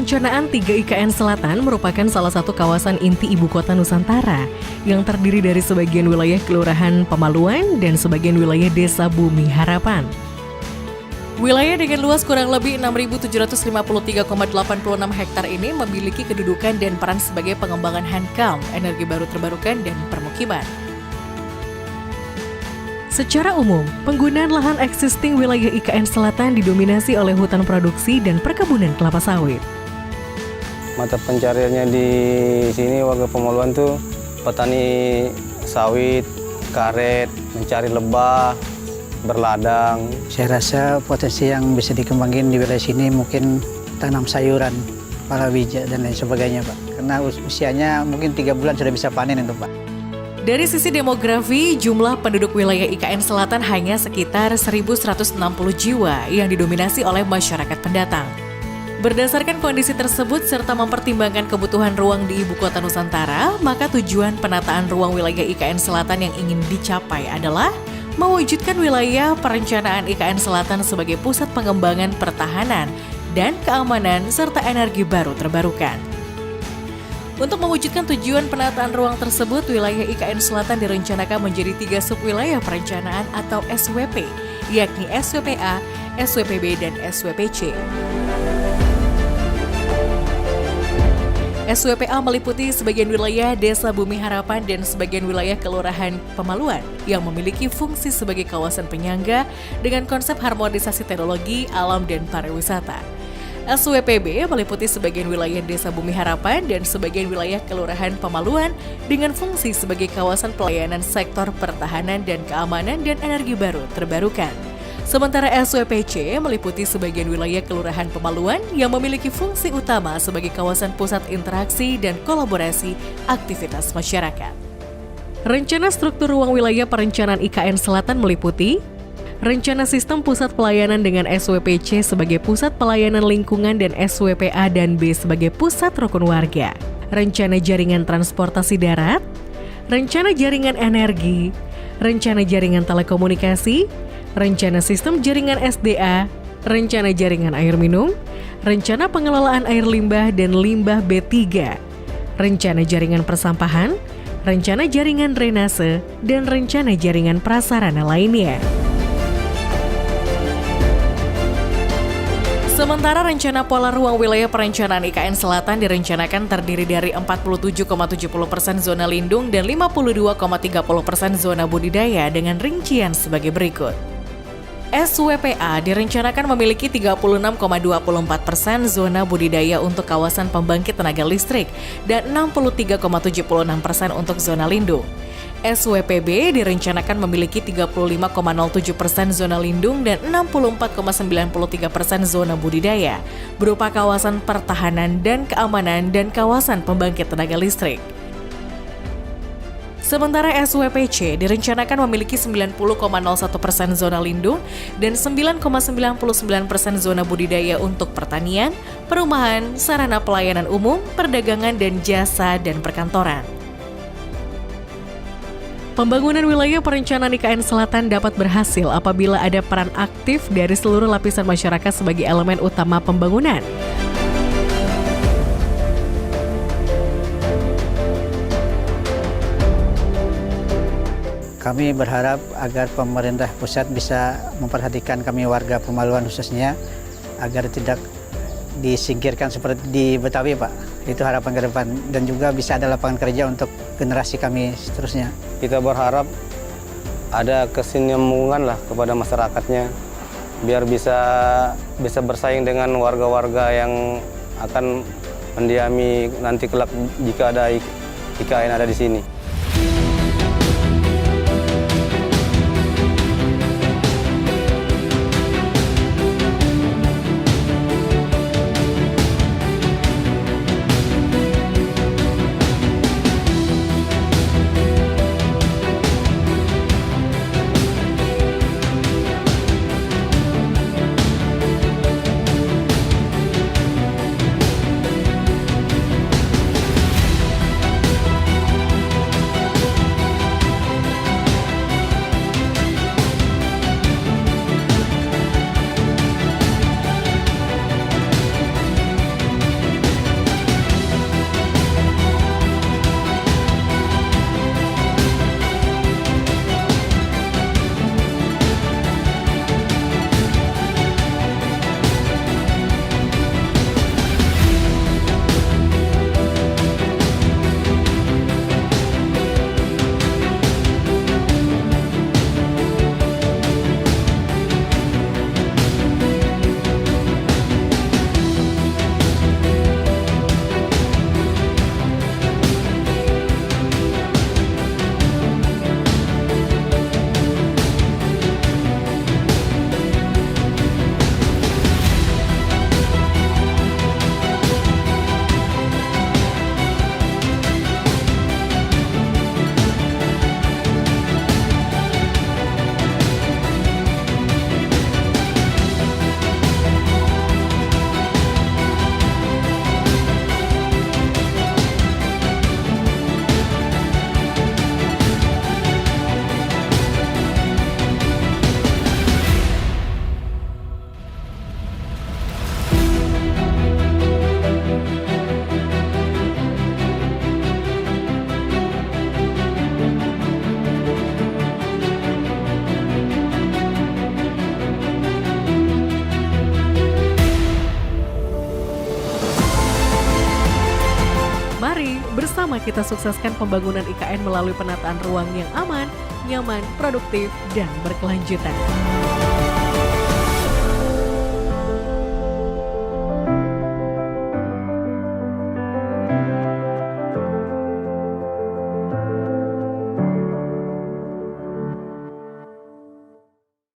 Perencanaan 3 IKN Selatan merupakan salah satu kawasan inti ibu kota Nusantara yang terdiri dari sebagian wilayah Kelurahan Pemaluan dan sebagian wilayah Desa Bumi Harapan. Wilayah dengan luas kurang lebih 6.753,86 hektar ini memiliki kedudukan dan peran sebagai pengembangan Hankam, energi baru terbarukan, dan permukiman. Secara umum, penggunaan lahan existing wilayah IKN Selatan didominasi oleh hutan produksi dan perkebunan kelapa sawit. Mata pencariannya di sini warga Pemaluan tuh petani sawit, karet, mencari lebah, berladang. Saya rasa potensi yang bisa dikembangin di wilayah sini mungkin tanam sayuran, palawija dan lain sebagainya, Pak. Karena usianya mungkin 3 bulan sudah bisa panen itu, Pak. Dari sisi demografi, jumlah penduduk wilayah IKN Selatan hanya sekitar 1.160 jiwa yang didominasi oleh masyarakat pendatang. Berdasarkan kondisi tersebut serta mempertimbangkan kebutuhan ruang di ibu kota Nusantara, maka tujuan penataan ruang wilayah IKN Selatan yang ingin dicapai adalah mewujudkan wilayah perencanaan IKN Selatan sebagai pusat pengembangan pertahanan dan keamanan serta energi baru terbarukan. Untuk mewujudkan tujuan penataan ruang tersebut, wilayah IKN Selatan direncanakan menjadi 3 subwilayah perencanaan atau SWP, yakni SWPA, SWPB, dan SWPC. SWPA meliputi sebagian wilayah Desa Bumi Harapan dan sebagian wilayah Kelurahan Pemaluan yang memiliki fungsi sebagai kawasan penyangga dengan konsep harmonisasi teknologi, alam, dan pariwisata. SWPB meliputi sebagian wilayah Desa Bumi Harapan dan sebagian wilayah Kelurahan Pemaluan dengan fungsi sebagai kawasan pelayanan sektor pertahanan dan keamanan dan energi baru terbarukan. Sementara SWPC meliputi sebagian wilayah Kelurahan Pemaluan yang memiliki fungsi utama sebagai kawasan pusat interaksi dan kolaborasi aktivitas masyarakat. Rencana struktur ruang wilayah perencanaan IKN Selatan meliputi rencana sistem pusat pelayanan dengan SWPC sebagai pusat pelayanan lingkungan dan SWPA dan B sebagai pusat rukun warga, rencana jaringan transportasi darat, rencana jaringan energi, rencana jaringan telekomunikasi, rencana sistem jaringan SDA, rencana jaringan air minum, rencana pengelolaan air limbah dan limbah B3, rencana jaringan persampahan, rencana jaringan drainase, dan rencana jaringan prasarana lainnya. Sementara rencana pola ruang wilayah perencanaan IKN Selatan direncanakan terdiri dari 47,70% zona lindung dan 52,30% zona budidaya dengan rincian sebagai berikut. SWPA direncanakan memiliki 36,24% zona budidaya untuk kawasan pembangkit tenaga listrik dan 63,76% untuk zona lindung. SWPB direncanakan memiliki 35,07% zona lindung dan 64,93% zona budidaya, berupa kawasan pertahanan dan keamanan dan kawasan pembangkit tenaga listrik. Sementara SWPC direncanakan memiliki 90,01% zona lindung dan 9,99% zona budidaya untuk pertanian, perumahan, sarana pelayanan umum, perdagangan dan jasa dan perkantoran. Pembangunan wilayah perencanaan IKN Selatan dapat berhasil apabila ada peran aktif dari seluruh lapisan masyarakat sebagai elemen utama pembangunan. Kami berharap agar pemerintah pusat bisa memperhatikan kami warga Pemaluan khususnya agar tidak disingkirkan seperti di Betawi, Pak. Itu harapan ke depan dan juga bisa ada lapangan kerja untuk generasi kami seterusnya. Kita berharap ada kesinambungan lah kepada masyarakatnya biar bisa bersaing dengan warga-warga yang akan mendiami nanti kelak jika ada IKN ada di sini. Bersama-sama kita sukseskan pembangunan IKN melalui penataan ruang yang aman, nyaman, produktif, dan berkelanjutan.